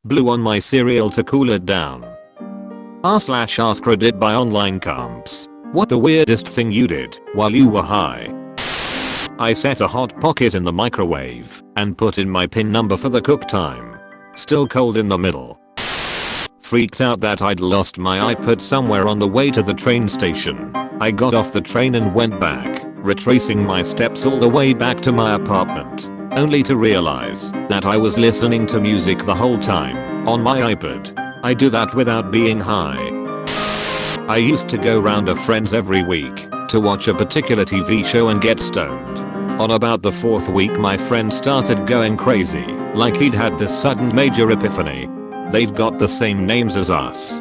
Blew on my cereal to cool it down. r/AskReddit by online comps. What the weirdest thing you did while you were high? I set a hot pocket in the microwave and put in my pin number for the cook time. Still cold in the middle. Freaked out that I'd lost my iPad somewhere on the way to the train station. I got off the train and went back, retracing my steps all the way back to my apartment, only to realize that I was listening to music the whole time on my iPad. I do that without being high. I used to go round to friends every week to watch a particular TV show and get stoned. On about the 4th week my friend started going crazy, like he'd had this sudden major epiphany. They've got the same names as us.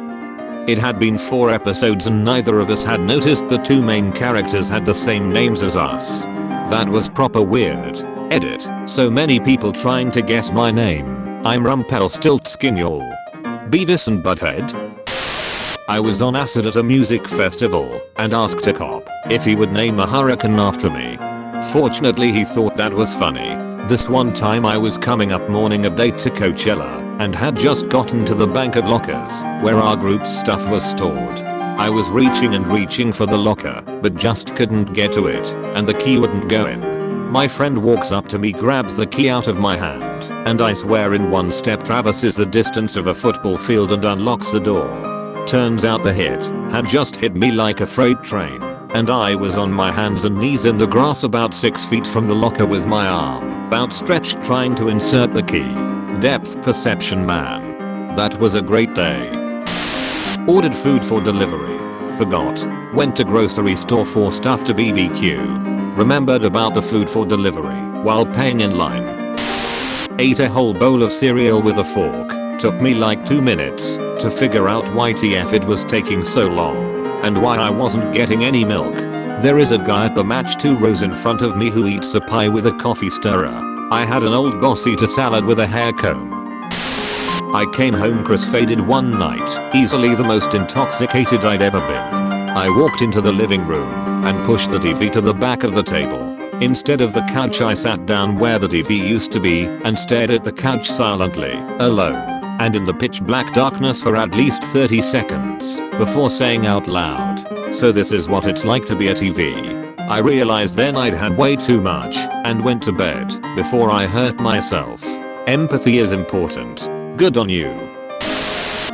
It had been 4 episodes and neither of us had noticed the 2 main characters had the same names as us. That was proper weird. Edit. So many people trying to guess my name. I'm Rumpelstiltskin, y'all. Beavis and Butthead. I was on acid at a music festival and asked a cop if he would name a hurricane after me. Fortunately he thought that was funny. This one time I was coming up morning a date to Coachella and had just gotten to the bank of lockers where our group's stuff was stored. I was reaching for the locker but just couldn't get to it and the key wouldn't go in. My friend walks up to me, grabs the key out of my hand, and I swear in one step traverses the distance of a football field and unlocks the door. Turns out the hit had just hit me like a freight train, and I was on my hands and knees in the grass about 6 feet from the locker with my arm outstretched trying to insert the key. Depth perception, man. That was a great day. Ordered food for delivery. Forgot. Went to grocery store for stuff to BBQ. Remembered about the food for delivery while paying in line. Ate a whole bowl of cereal with a fork. Took me like 2 minutes to figure out why TF it was taking so long and why I wasn't getting any milk. There is a guy at the match 2 rows in front of me who eats a pie with a coffee stirrer. I had an old boss eat a salad with a hair comb. I came home cross-faded one night, easily the most intoxicated I'd ever been. I walked into the living room and pushed the TV to the back of the table. Instead of the couch I sat down where the TV used to be and stared at the couch silently, alone, and in the pitch black darkness for at least 30 seconds before saying out loud, "So this is what it's like to be a TV." I realized then I'd had way too much and went to bed before I hurt myself. Empathy is important. Good on you.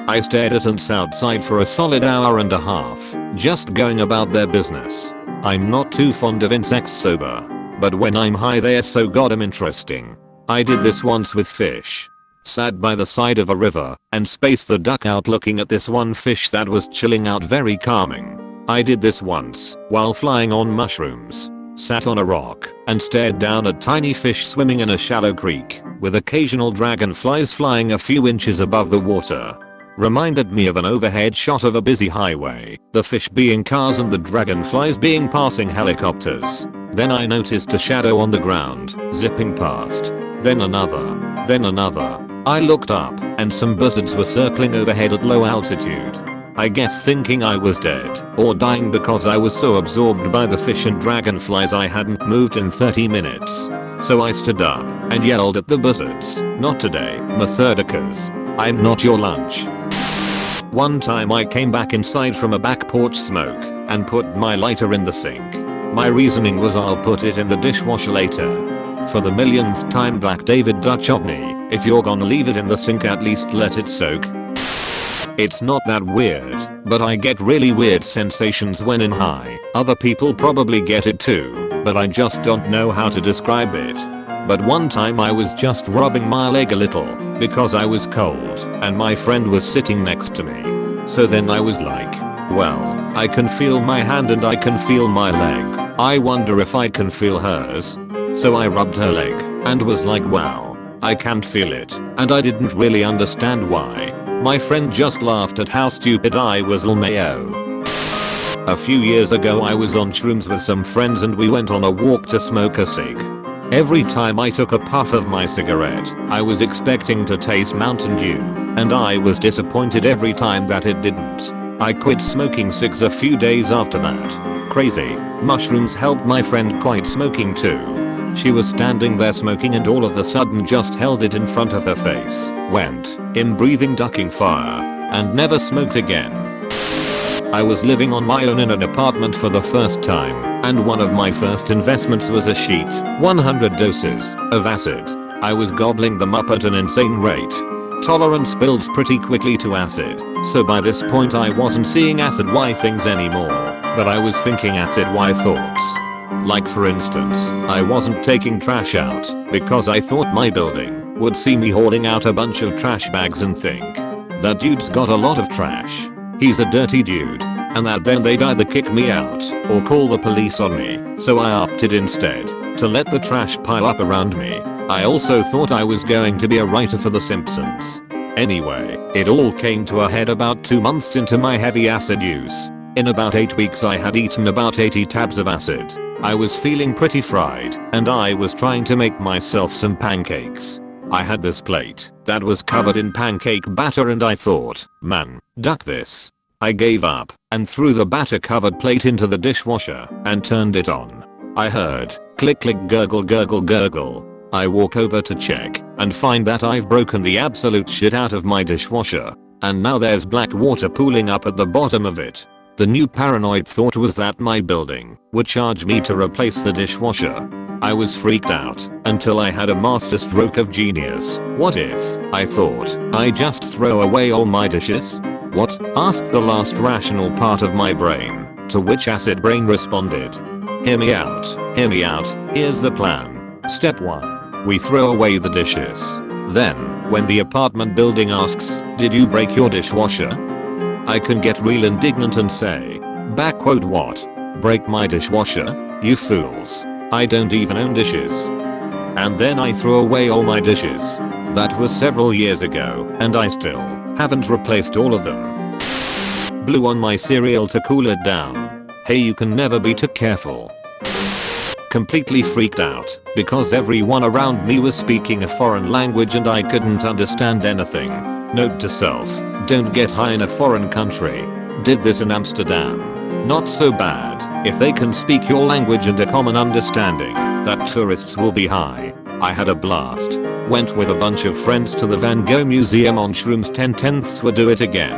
I stared at ants outside for a solid hour and a half, just going about their business. I'm not too fond of insects sober, but when I'm high they're so goddamn interesting. I did this once with fish. Sat by the side of a river and spaced the duck out looking at this one fish that was chilling out, very calming. I did this once while flying on mushrooms. Sat on a rock and stared down at tiny fish swimming in a shallow creek with occasional dragonflies flying a few inches above the water. Reminded me of an overhead shot of a busy highway, the fish being cars and the dragonflies being passing helicopters. Then I noticed a shadow on the ground, zipping past. Then another. Then another. I looked up and some buzzards were circling overhead at low altitude. I guess thinking I was dead or dying because I was so absorbed by the fish and dragonflies I hadn't moved in 30 minutes. So I stood up and yelled at the buzzards, "Not today, Methodicas. I'm not your lunch." One time I came back inside from a back porch smoke and put my lighter in the sink. My reasoning was I'll put it in the dishwasher later. For the millionth time, Black David Dutch of me, if you're gonna leave it in the sink at least let it soak. It's not that weird, but I get really weird sensations when in high. Other people probably get it too, but I just don't know how to describe it. But one time I was just rubbing my leg a little because I was cold and my friend was sitting next to me. So then I was like, well, I can feel my hand and I can feel my leg. I wonder if I can feel hers. So I rubbed her leg and was like, wow, I can't feel it, and I didn't really understand why. My friend just laughed at how stupid I was, lmao. A few years ago I was on shrooms with some friends and we went on a walk to smoke a cig. Every time I took a puff of my cigarette, I was expecting to taste Mountain Dew, and I was disappointed every time that it didn't. I quit smoking cigs a few days after that. Crazy. Mushrooms helped my friend quit smoking too. She was standing there smoking and all of a sudden just held it in front of her face, went in breathing ducking fire, and never smoked again. I was living on my own in an apartment for the first time, and one of my first investments was a sheet, 100 doses, of acid. I was gobbling them up at an insane rate. Tolerance builds pretty quickly to acid, so by this point I wasn't seeing acid Y things anymore, but I was thinking acid Y thoughts. Like for instance, I wasn't taking trash out because I thought my building would see me hoarding out a bunch of trash bags and think, that dude's got a lot of trash. He's a dirty dude. And that then they'd either kick me out or call the police on me, so I opted instead to let the trash pile up around me. I also thought I was going to be a writer for The Simpsons. Anyway, it all came to a head about 2 months into my heavy acid use. In about 8 weeks I had eaten about 80 tabs of acid. I was feeling pretty fried, and I was trying to make myself some pancakes. I had this plate that was covered in pancake batter and I thought, man, duck this. I gave up and threw the batter covered plate into the dishwasher and turned it on. I heard click click gurgle gurgle gurgle. I walk over to check and find that I've broken the absolute shit out of my dishwasher, and now there's black water pooling up at the bottom of it. The new paranoid thought was that my building would charge me to replace the dishwasher. I was freaked out until I had a masterstroke of genius. What if, I thought, I just throw away all my dishes? What? Asked the last rational part of my brain, to which acid brain responded. Hear me out, here's the plan. Step 1. We throw away the dishes. Then, when the apartment building asks, did you break your dishwasher? I can get real indignant and say, backquote what? Break my dishwasher? You fools. I don't even own dishes. And then I throw away all my dishes. That was several years ago, and I still haven't replaced all of them. Blew on my cereal to cool it down. Hey, you can never be too careful. Completely freaked out because everyone around me was speaking a foreign language and I couldn't understand anything. Note to self, don't get high in a foreign country. Did this in Amsterdam. Not so bad. If they can speak your language and a common understanding, that tourists will be high. I had a blast. Went with a bunch of friends to the Van Gogh Museum on shrooms. 10/10ths would do it again.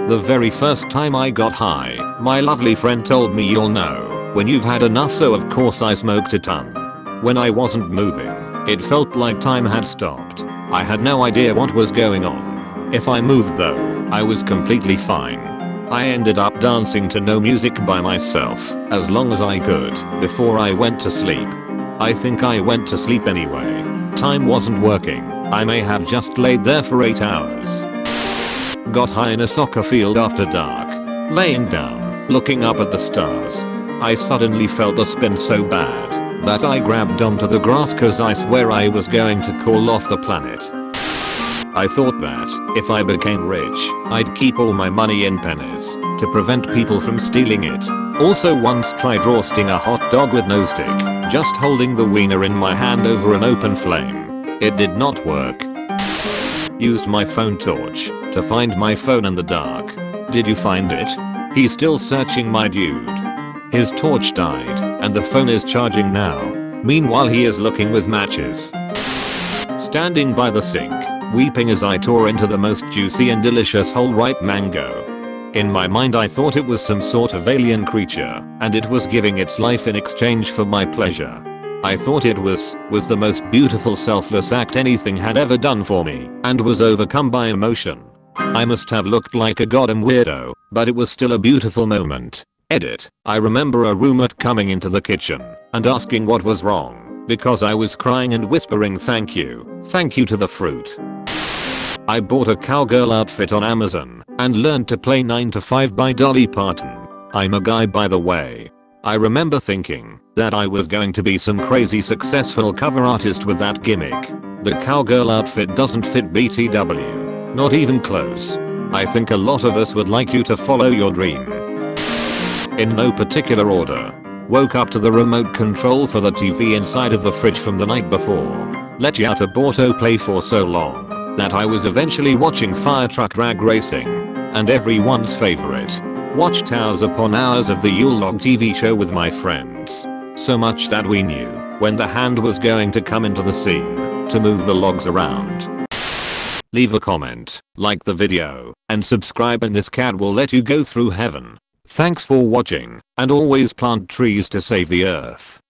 The very first time I got high, my lovely friend told me you'll know when you've had enough, so of course I smoked a ton. When I wasn't moving, it felt like time had stopped. I had no idea what was going on. If I moved though, I was completely fine. I ended up dancing to no music by myself as long as I could before I went to sleep. I think I went to sleep anyway. Time wasn't working. I may have just laid there for 8 hours. Got high in a soccer field after dark. Laying down, looking up at the stars. I suddenly felt the spin so bad that I grabbed onto the grass cause I swear I was going to call off the planet. I thought that if I became rich, I'd keep all my money in pennies to prevent people from stealing it. Also once tried roasting a hot dog with no stick, just holding the wiener in my hand over an open flame. It did not work. Used my phone torch to find my phone in the dark. Did you find it? He's still searching, my dude. His torch died and the phone is charging now. Meanwhile he is looking with matches. Standing by the sink, weeping as I tore into the most juicy and delicious whole ripe mango. In my mind I thought it was some sort of alien creature, and it was giving its life in exchange for my pleasure. I thought it was the most beautiful selfless act anything had ever done for me, and was overcome by emotion. I must have looked like a goddamn weirdo, but it was still a beautiful moment. Edit. I remember a roommate coming into the kitchen and asking what was wrong, because I was crying and whispering thank you to the fruit. I bought a cowgirl outfit on Amazon and learned to play 9 to 5 by Dolly Parton. I'm a guy, by the way. I remember thinking that I was going to be some crazy successful cover artist with that gimmick. The cowgirl outfit doesn't fit BTW. Not even close. I think a lot of us would like you to follow your dream. In no particular order. Woke up to the remote control for the TV inside of the fridge from the night before. Let you out of autoplay for so long that I was eventually watching fire truck drag racing and everyone's favorite. Watched hours upon hours of the Yule log TV show with my friends. So much that we knew when the hand was going to come into the scene to move the logs around. Leave a comment, like the video, and subscribe and this cat will let you go through heaven. Thanks for watching, and always plant trees to save the earth.